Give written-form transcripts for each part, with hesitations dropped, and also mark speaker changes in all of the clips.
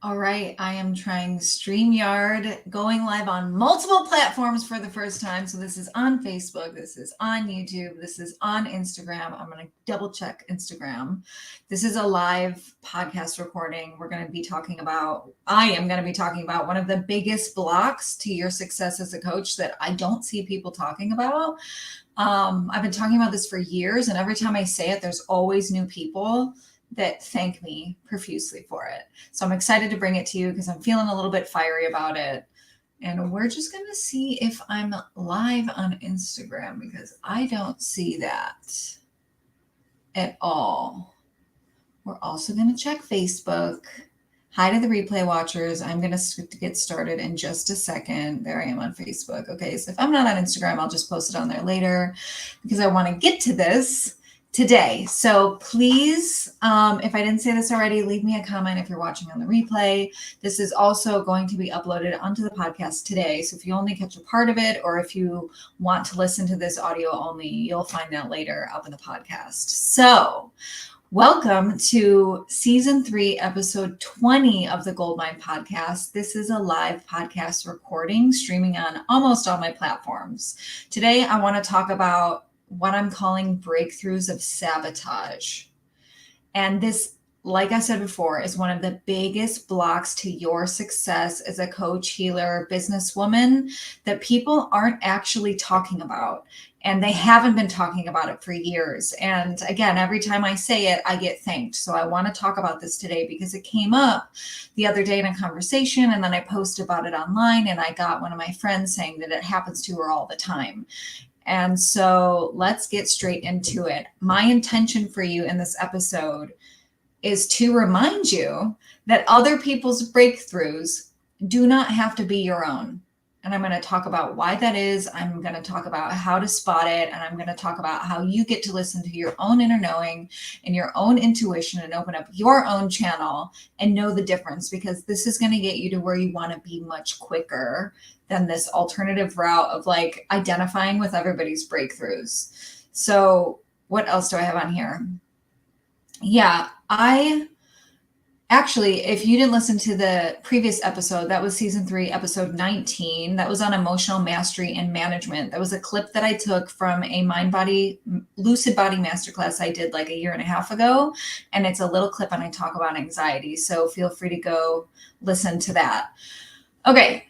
Speaker 1: All right, I am trying StreamYard, going live on multiple platforms for the first time. So this is on Facebook, this is on YouTube, this is on Instagram. I'm going to double check Instagram. This is a live podcast recording. I am going to be talking about one of the biggest blocks to your success as a coach that I don't see people talking about. I've been talking about this for years, and every time I say it, there's always new people that thank me profusely for it. So I'm excited to bring it to you because I'm feeling a little bit fiery about it. And we're just going to see if I'm live on Instagram because I don't see that at all. We're also going to check Facebook. Hi to the replay watchers. I'm going to get started in just a second. There I am on Facebook. Okay, so if I'm not on Instagram, I'll just post it on there later because I want to get to this today. So please, if I didn't say this already, leave me a comment if you're watching on the replay. This is also going to be uploaded onto the podcast today. So if you only catch a part of it, or if you want to listen to this audio only, you'll find that later up in the podcast. So welcome to season 3, episode 20 of the Goldmine podcast. This is a live podcast recording streaming on almost all my platforms. Today, I want to talk about what I'm calling breakthroughs of sabotage. And this, like I said before, is one of the biggest blocks to your success as a coach, healer, businesswoman that people aren't actually talking about. And they haven't been talking about it for years. And again, every time I say it, I get thanked. So I want to talk about this today because it came up the other day in a conversation, and then I posted about it online, and I got one of my friends saying that it happens to her all the time. And so let's get straight into it. My intention for you in this episode is to remind you that other people's breakthroughs do not have to be your own. And I'm going to talk about why that is. I'm going to talk about how to spot it. And I'm going to talk about how you get to listen to your own inner knowing and your own intuition and open up your own channel and know the difference, because this is going to get you to where you want to be much quicker than this alternative route of like identifying with everybody's breakthroughs. So what else do I have on here? Yeah, Actually, if you didn't listen to the previous episode, that was season 3, episode 19. That was on emotional mastery and management. That was a clip that I took from a lucid body masterclass I did like a year and a half ago. And it's a little clip and I talk about anxiety. So feel free to go listen to that. Okay.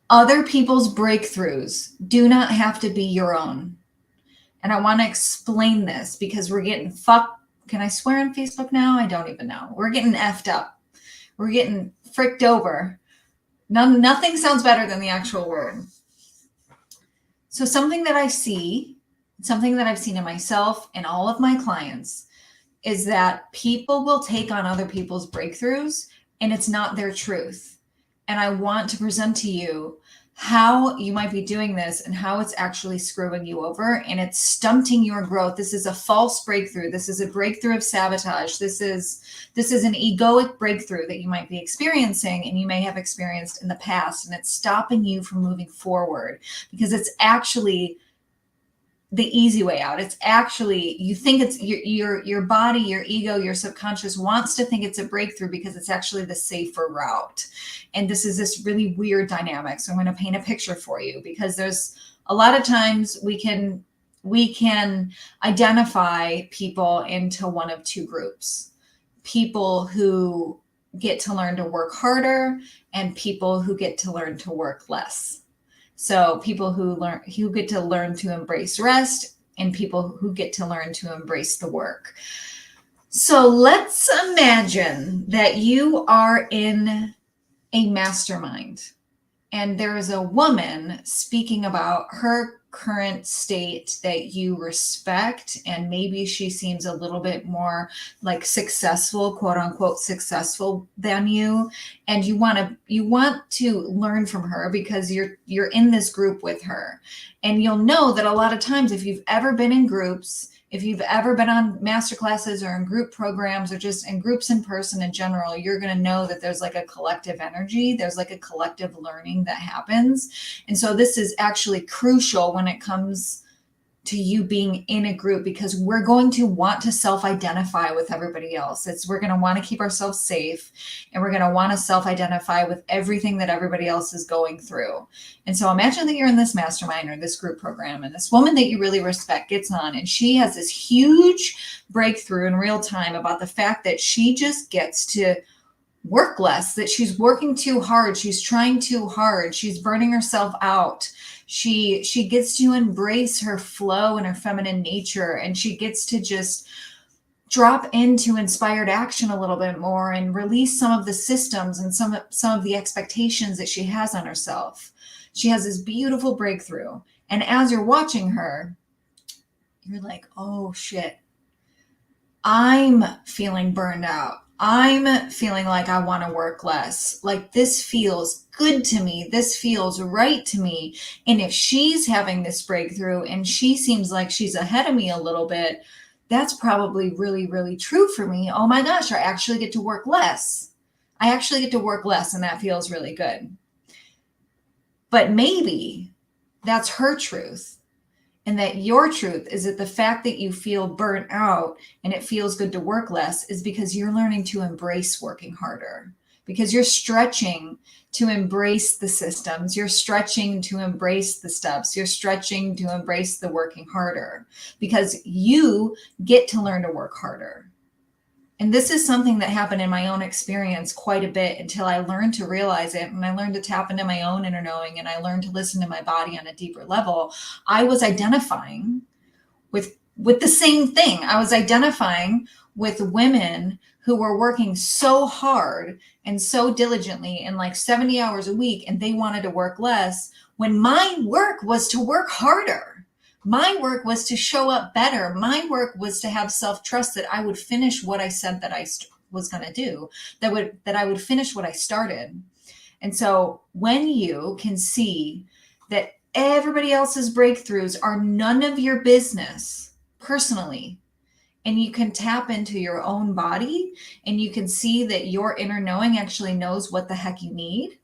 Speaker 1: Other people's breakthroughs do not have to be your own. And I want to explain this because we're getting fucked. Can I swear on Facebook now? I don't even know. We're getting effed up. We're getting fricked over. Nothing sounds better than the actual word. So something that I see, something that I've seen in myself and all of my clients, is that people will take on other people's breakthroughs and it's not their truth. And I want to present to you how you might be doing this and how it's actually screwing you over and it's stunting your growth. This is a false breakthrough. This is a breakthrough of sabotage. This is an egoic breakthrough that you might be experiencing and you may have experienced in the past, and it's stopping you from moving forward because it's actually the easy way out. It's actually, you think it's your body, your ego, your subconscious wants to think it's a breakthrough because it's actually the safer route. And this is this really weird dynamic. So I'm going to paint a picture for you because there's a lot of times we can identify people into one of two groups: people who get to learn to work harder and people who get to learn to work less. So people who get to learn to embrace rest and people who get to learn to embrace the work. So let's imagine that you are in a mastermind and there is a woman speaking about her current state that you respect, and maybe she seems a little bit more like successful, quote unquote successful, than you, and you want to learn from her because you're in this group with her. And you'll know that a lot of times, if you've ever been in groups, if you've ever been on masterclasses or in group programs or just in groups in person in general, you're going to know that there's like a collective energy. There's like a collective learning that happens. And so this is actually crucial when it comes to you being in a group, because we're going to want to self-identify with everybody else. We're going to want to keep ourselves safe, and we're going to want to self-identify with everything that everybody else is going through. And so imagine that you're in this mastermind or this group program, and this woman that you really respect gets on, and she has this huge breakthrough in real time about the fact that she just gets to work less, that she's working too hard, she's trying too hard, she's burning herself out. She gets to embrace her flow and her feminine nature, and she gets to just drop into inspired action a little bit more and release some of the systems and some of the expectations that she has on herself. She has this beautiful breakthrough, and as you're watching her, you're like, oh shit, I'm feeling burned out. I'm feeling like I want to work less. Like, this feels good to me. This feels right to me. And if she's having this breakthrough and she seems like she's ahead of me a little bit, that's probably really, really true for me. Oh my gosh, I actually get to work less. I actually get to work less, and that feels really good. But maybe that's her truth. And that your truth is that the fact that you feel burnt out and it feels good to work less is because you're learning to embrace working harder, because you're stretching to embrace the systems, you're stretching to embrace the steps, you're stretching to embrace the working harder, because you get to learn to work harder. And this is something that happened in my own experience quite a bit until I learned to realize it, and I learned to tap into my own inner knowing, and I learned to listen to my body on a deeper level. I was identifying with the same thing. I was identifying with women who were working so hard and so diligently and like 70 hours a week, and they wanted to work less, when my work was to work harder. My work was to show up better. My work was to have self-trust that I would finish what I said that I was going to do, that I would finish what I started. And so when you can see that everybody else's breakthroughs are none of your business personally, and you can tap into your own body, and you can see that your inner knowing actually knows what the heck you need.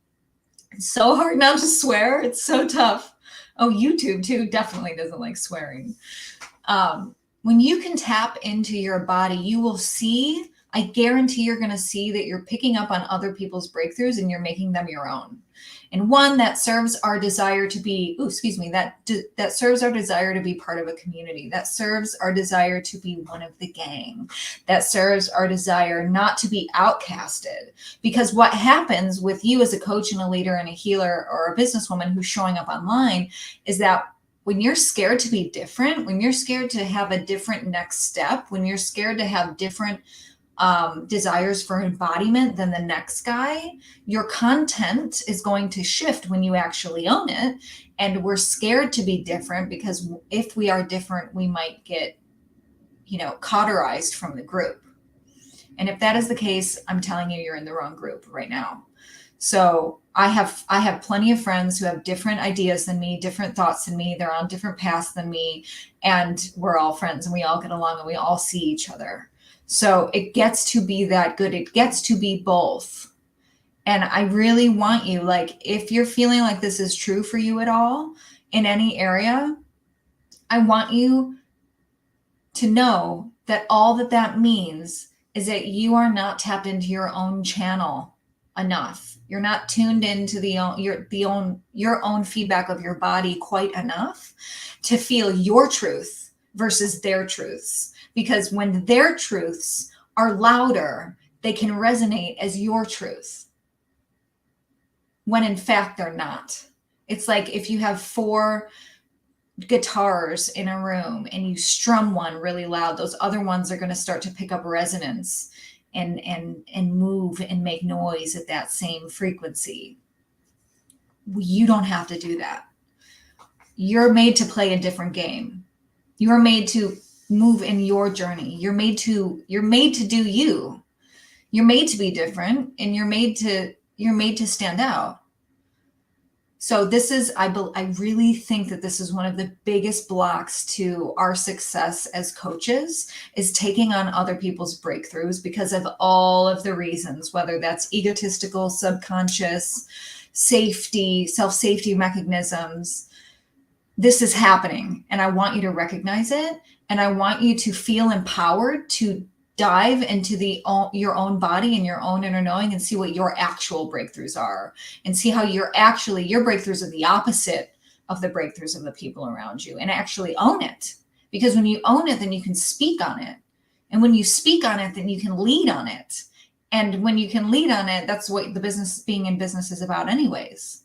Speaker 1: It's so hard not to swear. It's so tough. Oh, YouTube too definitely doesn't like swearing. When you can tap into your body, you will see, I guarantee you're going to see that you're picking up on other people's breakthroughs and you're making them your own. And one that serves our desire to be, that serves our desire to be part of a community, that serves our desire to be one of the gang, that serves our desire not to be outcasted. Because what happens with you as a coach and a leader and a healer or a businesswoman who's showing up online is that when you're scared to be different, when you're scared to have a different next step, when you're scared to have different desires for embodiment than the next guy, your content is going to shift when you actually own it. And we're scared to be different because if we are different, we might get, cauterized from the group. And if that is the case, I'm telling you, you're in the wrong group right now. So I have plenty of friends who have different ideas than me, different thoughts than me. They're on different paths than me, and we're all friends and we all get along and we all see each other. So it gets to be that good. It gets to be both. And I really want you, like, if you're feeling like this is true for you at all in any area, I want you to know that all that means is that you are not tapped into your own channel enough. You're not tuned into your own feedback of your body quite enough to feel your truth versus their truths. Because when their truths are louder, they can resonate as your truth, when in fact they're not. It's like if you have 4 guitars in a room and you strum one really loud, those other ones are going to start to pick up resonance and move and make noise at that same frequency. You don't have to do that. You're made to play a different game. You're made to move in your journey. You're made to do you. You're made to be different, and you're made to stand out. So this is, I really think that this is one of the biggest blocks to our success as coaches, is taking on other people's breakthroughs because of all of the reasons, whether that's egotistical, subconscious, safety, self-safety mechanisms. this is happening, and I want you to recognize it, and I want you to feel empowered to dive into your own body and your own inner knowing and see what your actual breakthroughs are, and see how your breakthroughs are the opposite of the breakthroughs of the people around you, and actually own it. Because when you own it, then you can speak on it. And when you speak on it, then you can lead on it. And when you can lead on it, that's what being in business is about anyways.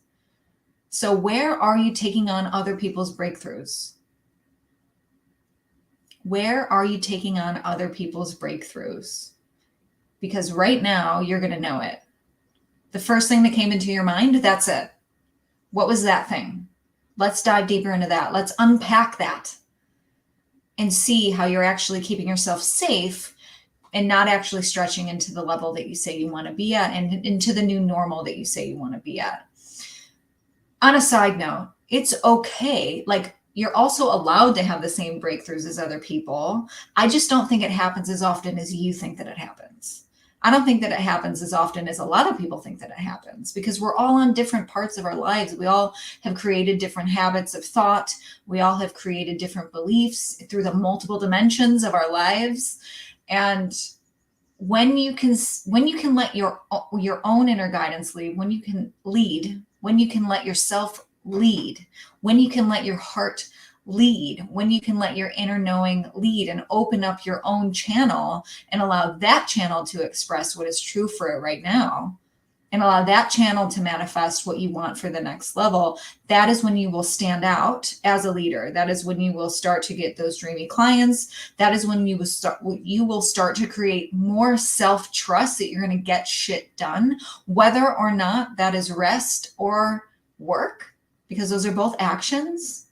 Speaker 1: So where are you taking on other people's breakthroughs? Where are you taking on other people's breakthroughs? Because right now you're going to know it. The first thing that came into your mind, that's it. What was that thing? Let's dive deeper into that. Let's unpack that and see how you're actually keeping yourself safe and not actually stretching into the level that you say you want to be at and into the new normal that you say you want to be at. On a side note, it's okay. Like, you're also allowed to have the same breakthroughs as other people. I just don't think it happens as often as you think that it happens. I don't think that it happens as often as a lot of people think that it happens, because we're all on different parts of our lives. We all have created different habits of thought. We all have created different beliefs through the multiple dimensions of our lives. And when you can let your own inner guidance lead, when you can lead, when you can let yourself lead, when you can let your heart lead, when you can let your inner knowing lead and open up your own channel and allow that channel to express what is true for it right now, and allow that channel to manifest what you want for the next level, that is when you will stand out as a leader. That is when you will start to get those dreamy clients. That is when you will start to create more self-trust that you're going to get shit done, whether or not that is rest or work, because those are both actions,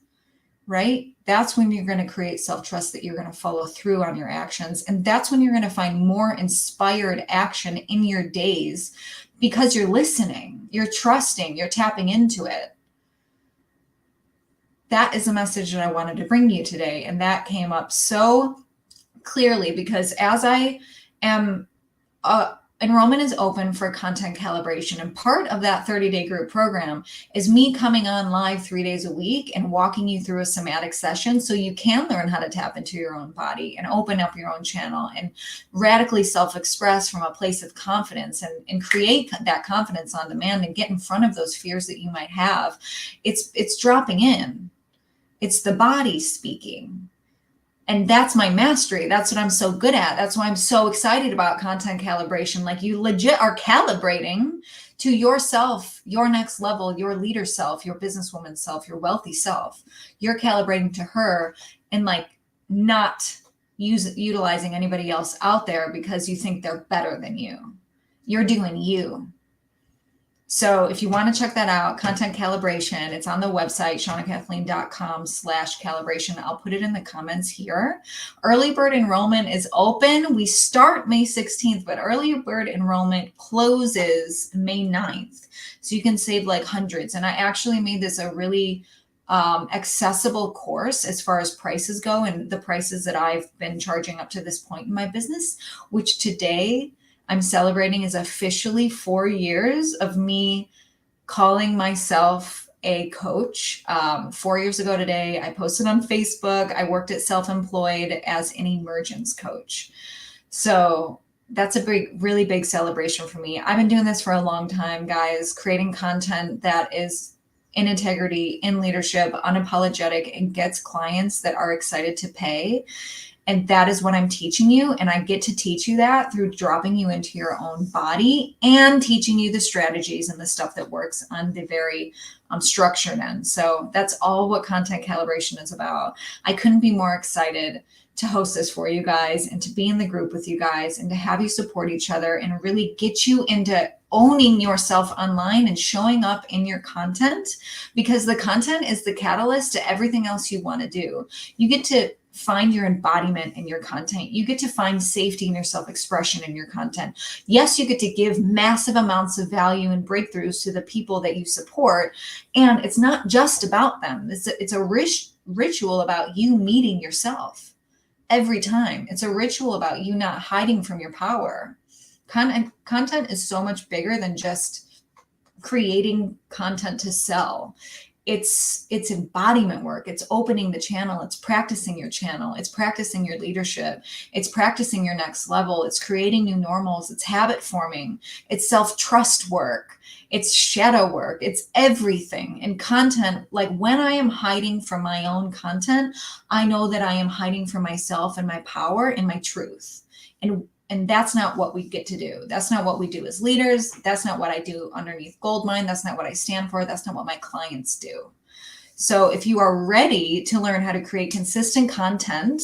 Speaker 1: right? That's when you're going to create self-trust that you're going to follow through on your actions. And that's when you're going to find more inspired action in your days, because you're listening, you're trusting, you're tapping into it. That is a message that I wanted to bring you today. And that came up so clearly because as I am, enrollment is open for content calibration. And part of that 30-day group program is me coming on live 3 days a week and walking you through a somatic session so you can learn how to tap into your own body and open up your own channel and radically self-express from a place of confidence and create that confidence on demand and get in front of those fears that you might have. It's dropping in. It's the body speaking. And that's my mastery. That's what I'm so good at. That's why I'm so excited about content calibration. Like, you legit are calibrating to yourself, your next level, your leader self, your businesswoman self, your wealthy self. You're calibrating to her and like not utilizing anybody else out there because you think they're better than you. You're doing you. So if you want to check that out, content calibration, it's on the website, ShaunaKathleen.com/calibration. I'll put it in the comments here. Early bird enrollment is open. We start May 16th, but early bird enrollment closes May 9th. So you can save like hundreds. And I actually made this a really accessible course as far as prices go, and the prices that I've been charging up to this point in my business, which today I'm celebrating is officially 4 years of me calling myself a coach. 4 years ago today, I posted on Facebook. I worked at Self-Employed as an emergence coach. So that's a really big celebration for me. I've been doing this for a long time, guys, creating content that is in integrity, in leadership, unapologetic, and gets clients that are excited to pay. And that is what I'm teaching you. And I get to teach you that through dropping you into your own body and teaching you the strategies and the stuff that works on the very structured end. So that's all what content calibration is about. I couldn't be more excited to host this for you guys and to be in the group with you guys and to have you support each other and really get you into owning yourself online and showing up in your content, because the content is the catalyst to everything else you want to do. You get to find your embodiment in your content. You get to find safety in your self-expression in your content. Yes, you get to give massive amounts of value and breakthroughs to the people that you support. And it's not just about them. It's a ritual about you meeting yourself every time. It's a ritual about you not hiding from your power. Content is so much bigger than just creating content to sell. it's embodiment work. It's opening the channel. It's practicing your channel. It's practicing your leadership. It's practicing your next level. It's creating new normals. It's habit forming. It's self-trust work. It's shadow work. It's everything. And content, like when I am hiding from my own content, I know that I am hiding from myself and my power and my truth. And that's not what we get to do. That's not what we do as leaders. That's not what I do underneath Goldmine. That's not what I stand for. That's not what my clients do. So if you are ready to learn how to create consistent content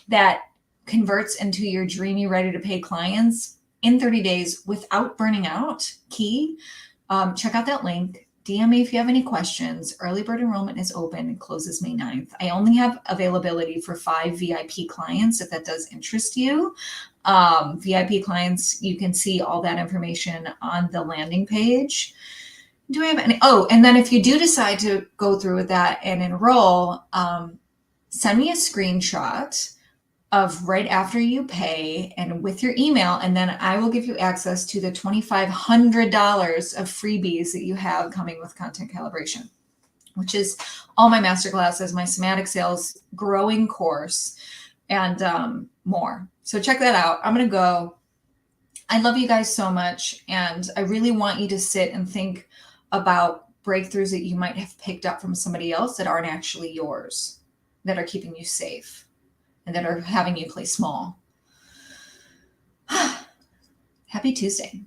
Speaker 1: that converts into your dreamy, ready to pay clients in 30 days without burning out, check out that link. DM me if you have any questions. Early bird enrollment is open and closes May 9th. I only have availability for 5 VIP clients if that does interest you. VIP clients, you can see all that information on the landing page. Do I have any? Oh, and then if you do decide to go through with that and enroll, send me a screenshot of right after you pay and with your email, and then I will give you access to the $2,500 of freebies that you have coming with content calibration, which is all my masterclasses, my somatic sales growing course, and more. So check that out. I'm going to go. I love you guys so much. And I really want you to sit and think about breakthroughs that you might have picked up from somebody else that aren't actually yours, that are keeping you safe and that are having you play small. Happy Tuesday.